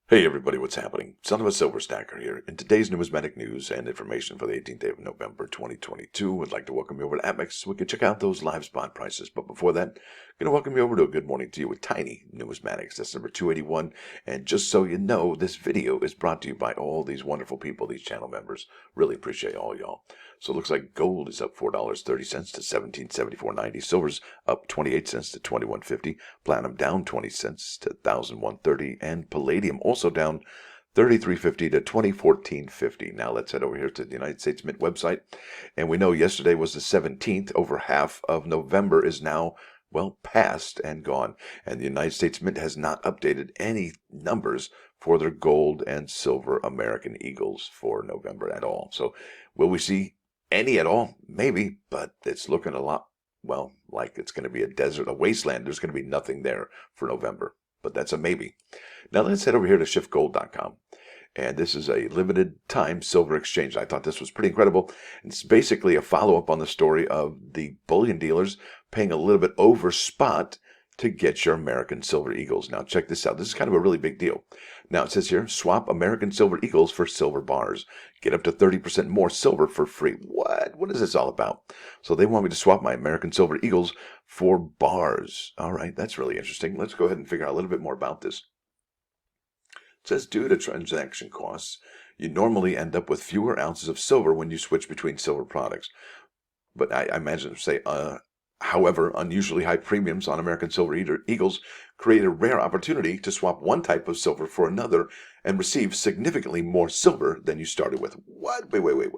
Hey everybody, what's happening? Son of a Silver Stacker here. In today's numismatic news and information for the 18th day of November 2022, I'd like to welcome you over to APMEX so we can check out those live spot prices. But before that, I'm going to welcome you over to a good morning to you with Tiny Numismatics. That's number 281. And just so you know, this video is brought to you by all these wonderful people, these channel members. Really appreciate all y'all. So it looks like gold is up $4.30 to $17.74.90. Silver's up 28 cents to $21.50. Platinum down 20 cents to $1,130. And palladium also down $33.50 to $2014.50. Now let's head over here to the United States Mint website. And we know yesterday was the 17th. Over half of November is now, well, past and gone. And the United States Mint has not updated any numbers for their gold and silver American Eagles for November at all. So will we see any at all? Maybe, but it's looking a lot, well, like it's going to be a desert, a wasteland. There's going to be nothing there for November, but that's a maybe. Now let's head over here to SchiffGold.com. And this is a limited time silver exchange. I thought this was pretty incredible. It's basically a follow-up on the story of the bullion dealers paying a little bit over spot to get your American Silver Eagles. Now check this out. This is kind of a really big deal. Now it says here, swap American Silver Eagles for silver bars. Get up to 30% more silver for free. What? What is this all about? So they want me to swap my American Silver Eagles for bars. All right, that's really interesting. Let's go ahead and figure out a little bit more about this. It says due to transaction costs, you normally end up with fewer ounces of silver when you switch between silver products. But I imagine say, however, unusually high premiums on American Silver Eagles create a rare opportunity to swap one type of silver for another and receive significantly more silver than you started with. What? Wait.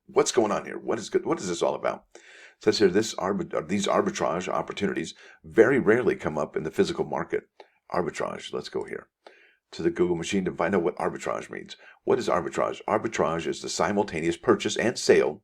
What's going on here? What is this all about? It says here, these arbitrage opportunities very rarely come up in the physical market. Arbitrage. Let's go here to the Google machine to find out what arbitrage means. What is arbitrage? Arbitrage is the simultaneous purchase and sale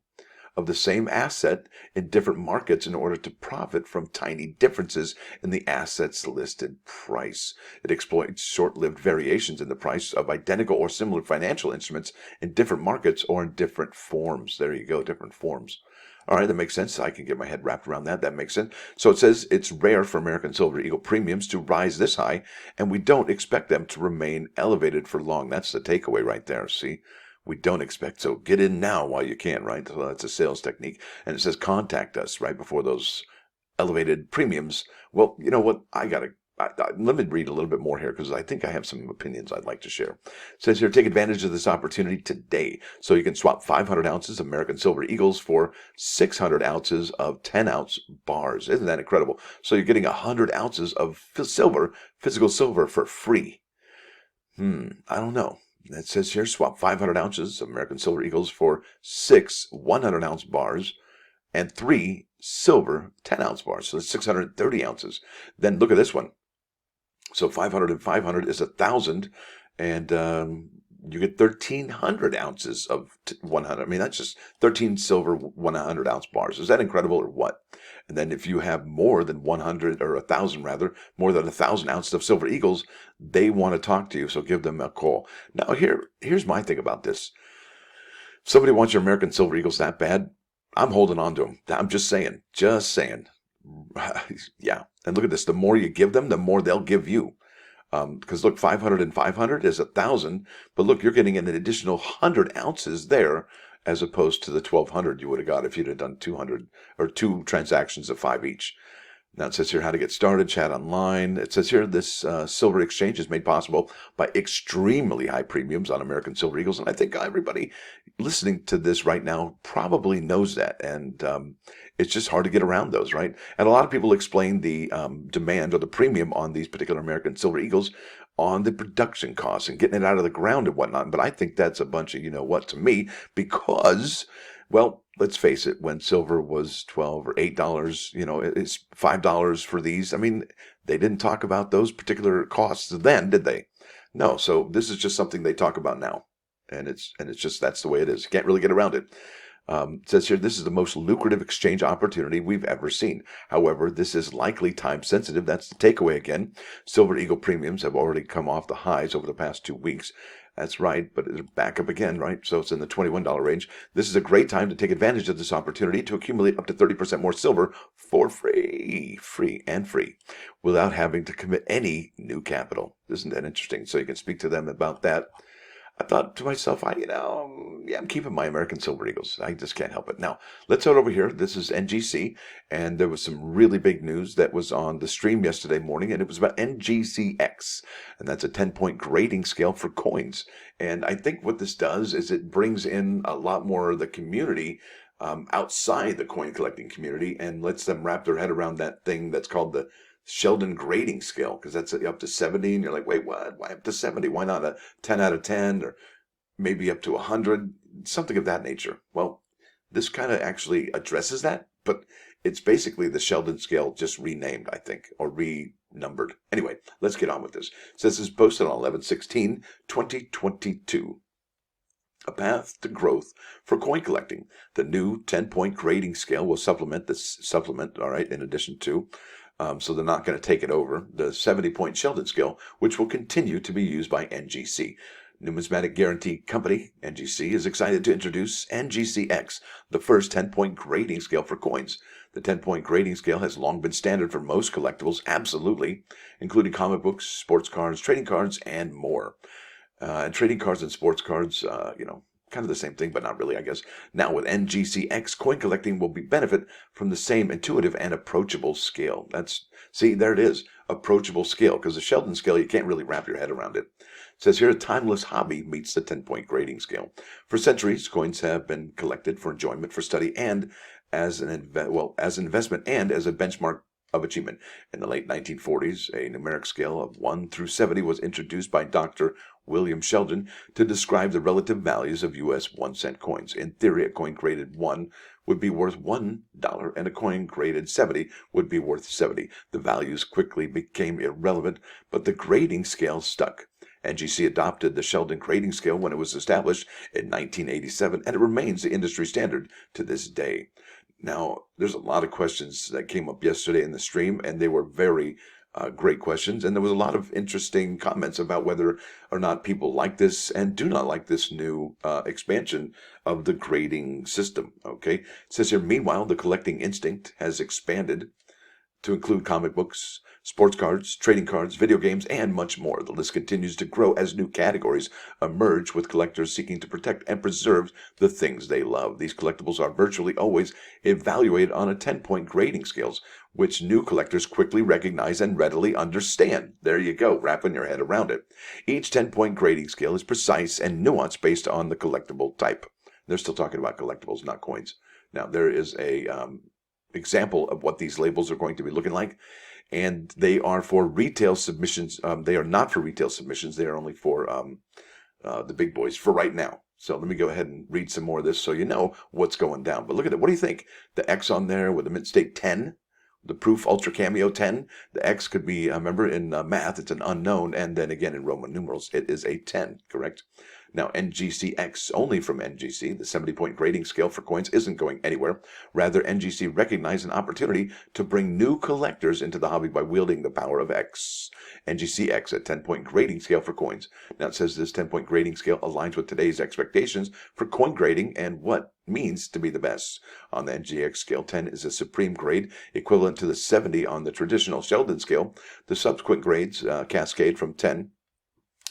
of the same asset in different markets in order to profit from tiny differences in the asset's listed price. It exploits short-lived variations in the price of identical or similar financial instruments in different markets or in different forms. There you go, different forms. All right, that makes sense. I can get my head wrapped around that. That makes sense. So it says it's rare for American Silver Eagle premiums to rise this high, and we don't expect them to remain elevated for long. That's the takeaway right there, see? We don't expect, so get in now while you can, right? So that's a sales technique. And it says contact us right before those elevated premiums. Well, you know what? Let me read a little bit more here because I think I have some opinions I'd like to share. It says here, take advantage of this opportunity today. So you can swap 500 ounces of American Silver Eagles for 600 ounces of 10-ounce bars. Isn't that incredible? So you're getting 100 ounces of physical silver for free. I don't know. It says here, swap 500 ounces of American Silver Eagles for 6 100-ounce bars and 3 silver 10-ounce bars. So that's 630 ounces. Then look at this one. So 500 and 500 is 1,000, and you get 1,300 ounces of 100. I mean, that's just 13 silver 100-ounce bars. Is that incredible or what? And then if you have more than 100 or 1,000 rather, more than 1,000 ounces of Silver Eagles, they want to talk to you. So give them a call. Now here's my thing about this. If somebody wants your American Silver Eagles that bad, I'm holding on to them. I'm just saying. Yeah. And look at this. The more you give them, the more they'll give you. Because look, 500 and 500 is 1,000, but look, you're getting an additional 100 ounces there as opposed to the 1,200 you would have got if you'd have done 200 or 2 transactions of 5 each. Now it says here how to get started, chat online. It says here this silver exchange is made possible by extremely high premiums on American Silver Eagles. And I think everybody listening to this right now probably knows that. And it's just hard to get around those, right? And a lot of people explain the demand or the premium on these particular American Silver Eagles on the production costs and getting it out of the ground and whatnot. But I think that's a bunch of you know what to me because, well, let's face it, when silver was $12 or $8, you know, it's $5 for these. I mean, they didn't talk about those particular costs then, did they? No. So this is just something they talk about now. And it's just, that's the way it is. You can't really get around it. It says here, this is the most lucrative exchange opportunity we've ever seen. However, this is likely time sensitive. That's the takeaway again. Silver Eagle premiums have already come off the highs over the past 2 weeks. That's right, but it's back up again, right? So it's in the $21 range. This is a great time to take advantage of this opportunity to accumulate up to 30% more silver for free, without having to commit any new capital. Isn't that interesting? So you can speak to them about that. I thought to myself, I'm keeping my American Silver Eagles. I just can't help it. Now, let's head over here. This is NGC, and there was some really big news that was on the stream yesterday morning, and it was about NGCX, and that's a 10-point grading scale for coins. And I think what this does is it brings in a lot more of the community outside the coin collecting community and lets them wrap their head around that thing that's called the Sheldon grading scale, because that's up to 70, and you're like, wait, what? Why up to 70? Why not a 10 out of 10 or maybe up to 100, something of that nature? Well, this kind of actually addresses that, but it's basically the Sheldon scale just renamed, I think, or renumbered. Anyway, let's get on with this. It says this is posted on 11/16/2022. A path to growth for coin collecting. The new 10-point grading scale will supplement, all right, in addition to so they're not going to take it over, the 70-point Sheldon scale, which will continue to be used by NGC. Numismatic Guarantee Company, NGC, is excited to introduce NGCX, the first 10-point grading scale for coins. The 10-point grading scale has long been standard for most collectibles, absolutely, including comic books, sports cards, trading cards, and more. And trading cards and sports cards, kind of the same thing, but not really, I guess. Now with NGCX, coin collecting will benefit from the same intuitive and approachable scale. See, there it is, approachable scale, because the Sheldon scale, you can't really wrap your head around it. It says here, a timeless hobby meets the 10-point grading scale. For centuries, coins have been collected for enjoyment, for study, and as an investment and as a benchmark of achievement. In the late 1940s, a numeric scale of 1 through 70 was introduced by Dr. William Sheldon to describe the relative values of U.S. 1-cent coins. In theory, a coin graded 1 would be worth $1, and a coin graded 70 would be worth 70. The values quickly became irrelevant, but the grading scale stuck. NGC adopted the Sheldon grading scale when it was established in 1987, and it remains the industry standard to this day. Now, there's a lot of questions that came up yesterday in the stream, and they were very great questions. And there was a lot of interesting comments about whether or not people like this and do not like this new expansion of the grading system. Okay. It says here, meanwhile, the collecting instinct has expanded to include comic books, sports cards, trading cards, video games, and much more. The list continues to grow as new categories emerge, with collectors seeking to protect and preserve the things they love. These collectibles are virtually always evaluated on a 10-point grading scales, which new collectors quickly recognize and readily understand. There you go, wrapping your head around it. Each 10-point grading scale is precise and nuanced based on the collectible type. They're still talking about collectibles, not coins. Now, there is a example of what these labels are going to be looking like, and they are for retail submissions. They are not for retail submissions. They are only for the big boys for right now. So let me go ahead and read some more of this so you know what's going down. But look at it. What do you think? The X on there with the mint state 10, the proof ultra cameo 10. The X could be, remember in math, it's an unknown, and then again in Roman numerals, it is a 10, correct? Now, NGCX, only from NGC, the 70-point grading scale for coins, isn't going anywhere. Rather, NGC recognized an opportunity to bring new collectors into the hobby by wielding the power of X. NGCX, a 10-point grading scale for coins. Now, it says this 10-point grading scale aligns with today's expectations for coin grading and what means to be the best. On the NGX scale, 10 is a supreme grade, equivalent to the 70 on the traditional Sheldon scale. The subsequent grades cascade from 10,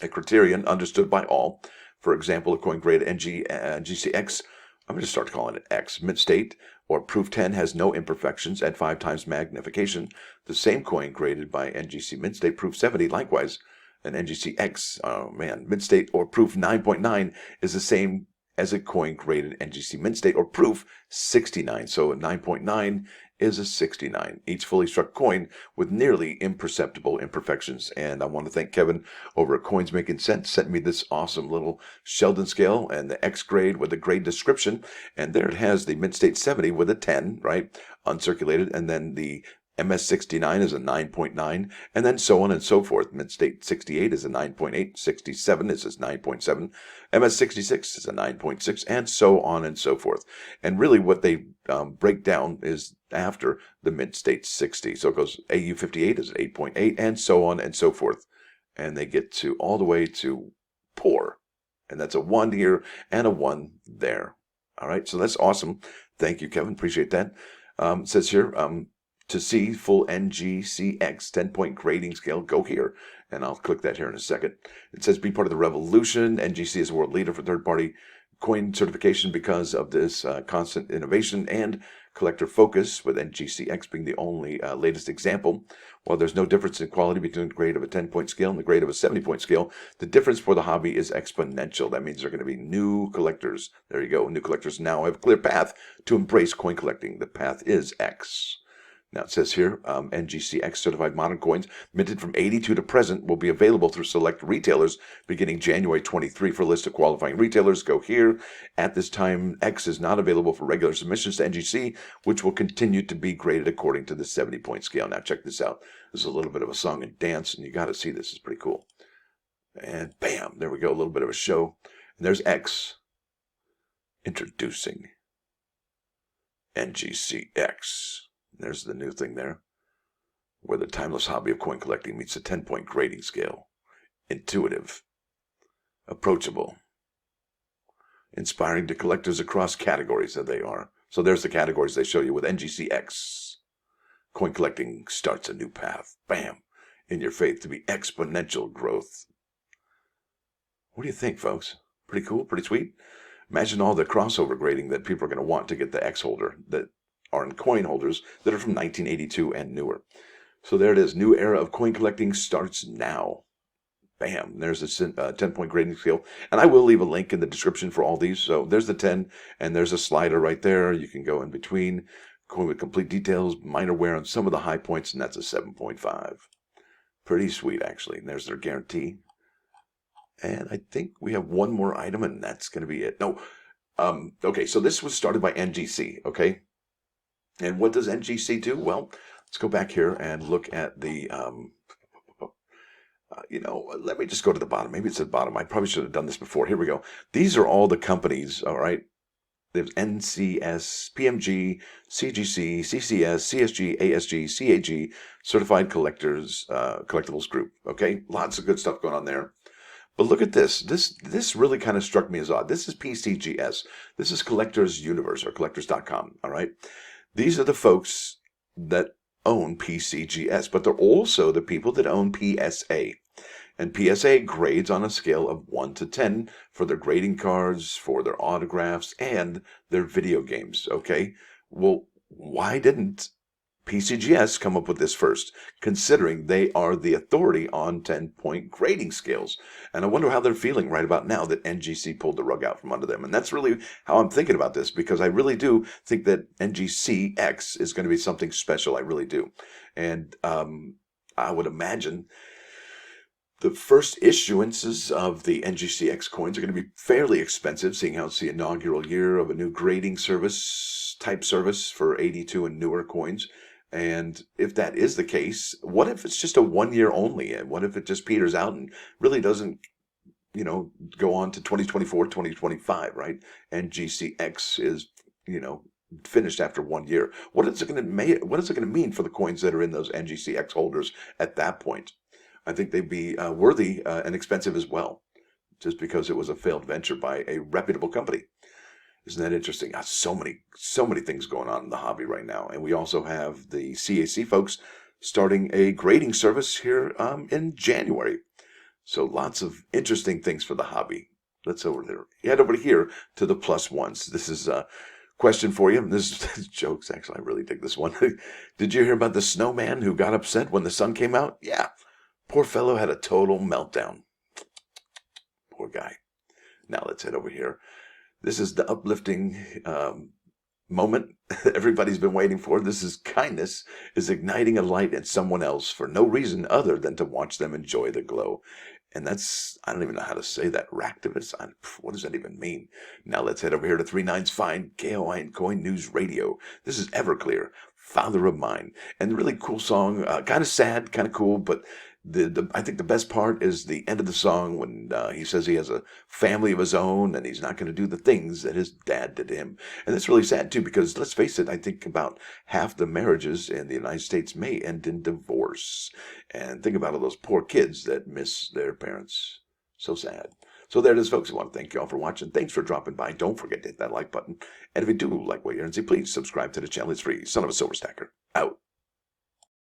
a criterion understood by all. For example, a coin grade NGCX, I'm going to start calling it X, mint state, or proof 10 has no imperfections at 5 times magnification. The same coin graded by NGC mint state, proof 70, likewise. An NGCX, mint state or proof 9.9 is the same as a coin graded NGC mint state or proof 69. So a 9.9 is a 69. Each fully struck coin with nearly imperceptible imperfections. And I want to thank Kevin over at Coins Making Sense, sent me this awesome little Sheldon scale and the X grade with a grade description. And there it has the mint state 70 with a 10, right? Uncirculated. And then the MS69 is a 9.9, and then so on and so forth. Mint state 68 is a 9.8, 67 is a 9.7, MS66 is a 9.6, and so on and so forth. And really what they break down is after the mint state 60. So it goes AU58 is 8.8, and so on and so forth. And they get to all the way to poor. And that's a 1 here and a 1 there. All right, so that's awesome. Thank you, Kevin. Appreciate that. It says here, to see full NGCX 10-point grading scale, go here. And I'll click that here in a second. It says be part of the revolution. NGC is a world leader for third-party coin certification because of this constant innovation and collector focus, with NGCX being the only latest example. While there's no difference in quality between the grade of a 10-point scale and the grade of a 70-point scale, the difference for the hobby is exponential. That means there are going to be new collectors. There you go. New collectors now have a clear path to embrace coin collecting. The path is X. Now it says here, NGCX certified modern coins minted from 82 to present will be available through select retailers beginning January 23. For a list of qualifying retailers, go here. At this time, X is not available for regular submissions to NGC, which will continue to be graded according to the 70-point scale. Now check this out. This is a little bit of a song and dance, and you got to see this. It's pretty cool. And bam, there we go. A little bit of a show. And there's X introducing NGCX. There's the new thing there, where the timeless hobby of coin collecting meets a 10-point grading scale. Intuitive, approachable, inspiring to collectors across categories that they are. So there's the categories they show you with NGCX. Coin collecting starts a new path. Bam! In your faith to be exponential growth. What do you think, folks? Pretty cool? Pretty sweet? Imagine all the crossover grading that people are going to want to get the X holder that are in coin holders that are from 1982 and newer. So there it is. New era of coin collecting starts now. Bam. There's a 10-point grading scale. And I will leave a link in the description for all these. So there's the 10, and there's a slider right there. You can go in between, coin with complete details, minor wear on some of the high points, and that's a 7.5. Pretty sweet, actually. And there's their guarantee. And I think we have one more item, and that's going to be it. No. Okay, so this was started by NGC, okay? And what does NGC do? Well, let's go back here and look at the, let me just go to the bottom. Maybe it's at the bottom. I probably should have done this before. Here we go. These are all the companies, all right? There's NCS, PMG, CGC, CCS, CSG, ASG, CAG, Certified Collectors, Collectibles Group, okay? Lots of good stuff going on there. But look at this. This really kind of struck me as odd. This is PCGS. This is Collectors Universe, or collectors.com, all right? These are the folks that own PCGS, but they're also the people that own PSA. And PSA grades on a scale of 1 to 10 for their grading cards, for their autographs, and their video games, okay? Well, why didn't PCGS come up with this first, considering they are the authority on 10-point grading scales? And I wonder how they're feeling right about now that NGC pulled the rug out from under them. And that's really how I'm thinking about this, because I really do think that NGCX is going to be something special. I really do. And I would imagine the first issuances of the NGCX coins are going to be fairly expensive, seeing how it's the inaugural year of a new grading type service for 82 and newer coins. And if that is the case, what if it's just a 1 year only? And what if it just peters out and really doesn't, go on to 2024, 2025, right? NGCX is, finished after 1 year. What is it going to mean for the coins that are in those NGCX holders at that point? I think they'd be worthy and expensive as well, just because it was a failed venture by a reputable company. Isn't that interesting? So many things going on in the hobby right now. And we also have the CAC folks starting a grading service here in January. So lots of interesting things for the hobby. Let's head over here to the plus ones. This is a question for you. This is jokes, actually. I really dig this one. Did you hear about the snowman who got upset when the sun came out? Yeah. Poor fellow had a total meltdown. Poor guy. Now let's head over here. This is the uplifting moment everybody's been waiting for. This is kindness is igniting a light in someone else for no reason other than to watch them enjoy the glow. And that's, I don't even know how to say that. Ractivist? What does that even mean? Now let's head over here to 39's Fine KOI Coin News Radio. This is Everclear, Father of Mine. And a really cool song, kind of sad, kind of cool, but I think the best part is the end of the song when he says he has a family of his own and he's not going to do the things that his dad did to him. And that's really sad too, because let's face it, I think about half the marriages in the United States may end in divorce. And think about all those poor kids that miss their parents. So sad. So there it is, folks. I want to thank you all for watching. Thanks for dropping by. Don't forget to hit that like button. And if you do like what you're hearing, please subscribe to the channel. It's free. Son of a Silver Stacker, out.